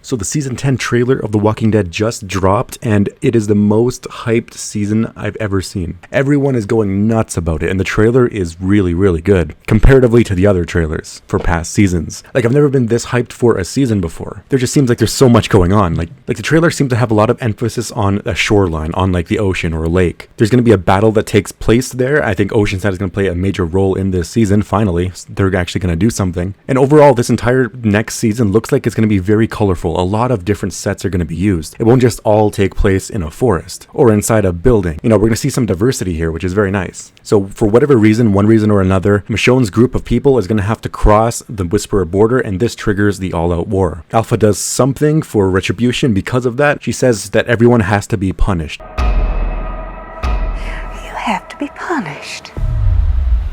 So the season 10 trailer of The Walking Dead just dropped, and it is the most hyped season I've ever seen. Everyone is going nuts about it, and the trailer is really, really good, comparatively to the other trailers for past seasons. Like, I've never been this hyped for a season before. There just seems like there's so much going on. Like the trailer seems to have a lot of emphasis on a shoreline, on like the ocean or a lake. There's going to be a battle that takes place there. I think Oceanside is going to play a major role in this season. Finally, they're actually going to do something. And overall, this entire next season looks like it's going to be very colorful. A lot of different sets are going to be used. It won't just all take place in a forest or inside a building. You know, we're going to see some diversity here, which is very nice. So for whatever reason, one reason or another, Michonne's group of people is going to have to cross the Whisperer border, and this triggers the all-out war. Alpha does something for retribution because of that. She says that everyone has to be punished. You have to be punished.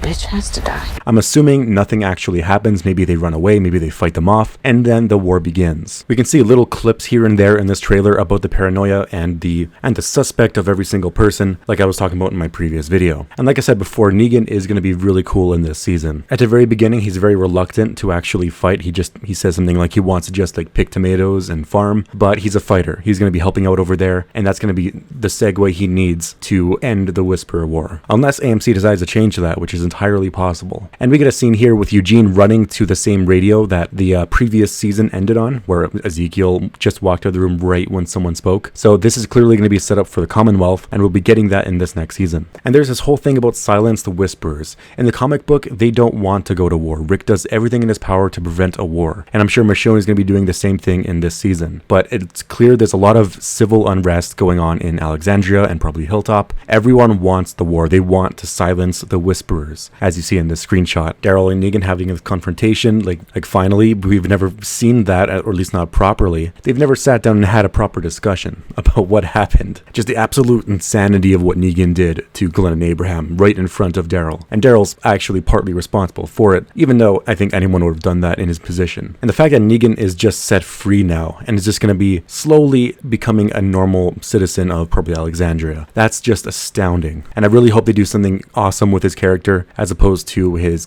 Bitch has to die. I'm assuming nothing actually happens. Maybe they run away, maybe they fight them off, and then the war begins. We can see little clips here and there in this trailer about the paranoia and the suspect of every single person, like I was talking about in my previous video. And like I said before, Negan is going to be really cool in this season. At the very beginning, he's very reluctant to actually fight. He says something like he wants to just like pick tomatoes and farm, but he's a fighter. He's going to be helping out over there, and that's going to be the segue he needs to end the Whisperer war. Unless AMC decides to change that, which is entirely possible. And we get a scene here with Eugene running to the same radio that the previous season ended on, where Ezekiel just walked out of the room right when someone spoke. So this is clearly going to be set up for the Commonwealth, and we'll be getting that in this next season. And there's this whole thing about silence the Whisperers. In the comic book, they don't want to go to war. Rick does everything in his power to prevent a war. And I'm sure Michonne is going to be doing the same thing in this season. But it's clear there's a lot of civil unrest going on in Alexandria and probably Hilltop. Everyone wants the war. They want to silence the Whisperers. As you see in this screenshot, Daryl and Negan having a confrontation, like finally, we've never seen that, or at least not properly. They've never sat down and had a proper discussion about what happened. Just the absolute insanity of what Negan did to Glenn and Abraham right in front of Daryl. And Daryl's actually partly responsible for it, even though I think anyone would have done that in his position. And the fact that Negan is just set free now and is just going to be slowly becoming a normal citizen of probably Alexandria, that's just astounding. And I really hope they do something awesome with his character as opposed to his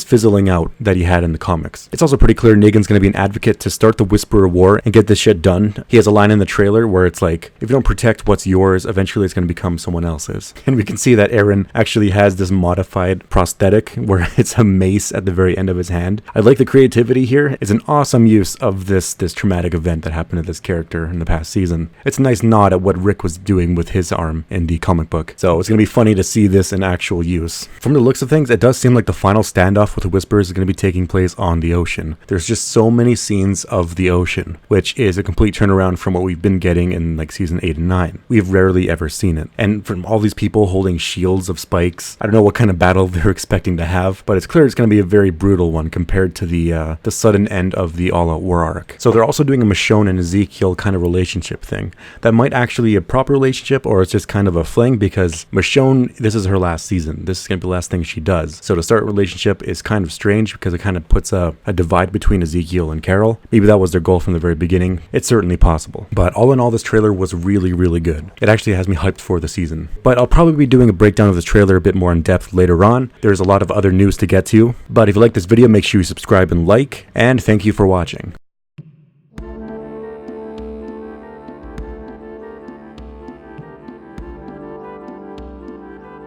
fizzling out that he had in the comics. It's also pretty clear Negan's going to be an advocate to start the Whisperer war and get this shit done. He has a line in the trailer where it's like, if you don't protect what's yours, eventually it's going to become someone else's. And we can see that Aaron actually has this modified prosthetic where it's a mace at the very end of his hand. I like the creativity here. It's an awesome use of this traumatic event that happened to this character in the past season. It's a nice nod at what Rick was doing with his arm in the comic book. So it's going to be funny to see this in actual use. From the looks of things, it does seem like the final standoff with the Whisperers is going to be taking place on the ocean. There's just so many scenes of the ocean, which is a complete turnaround from what we've been getting in like season 8 and 9. We've rarely ever seen it. And from all these people holding shields of spikes, I don't know what kind of battle they're expecting to have, but it's clear it's going to be a very brutal one compared to the sudden end of the all-out war arc. So they're also doing a Michonne and Ezekiel kind of relationship thing. That might actually be a proper relationship, or it's just kind of a fling, because Michonne, this is her last season. This is going to be the last thing she does. So to start a relationship is kind of strange because it kind of puts a divide between Ezekiel and Carol. Maybe that was their goal from the very beginning. It's certainly possible. But all in all, this trailer was really, really good. It actually has me hyped for the season. But I'll probably be doing a breakdown of this trailer a bit more in depth later on. There's a lot of other news to get to. But if you like this video, make sure you subscribe and like. And thank you for watching.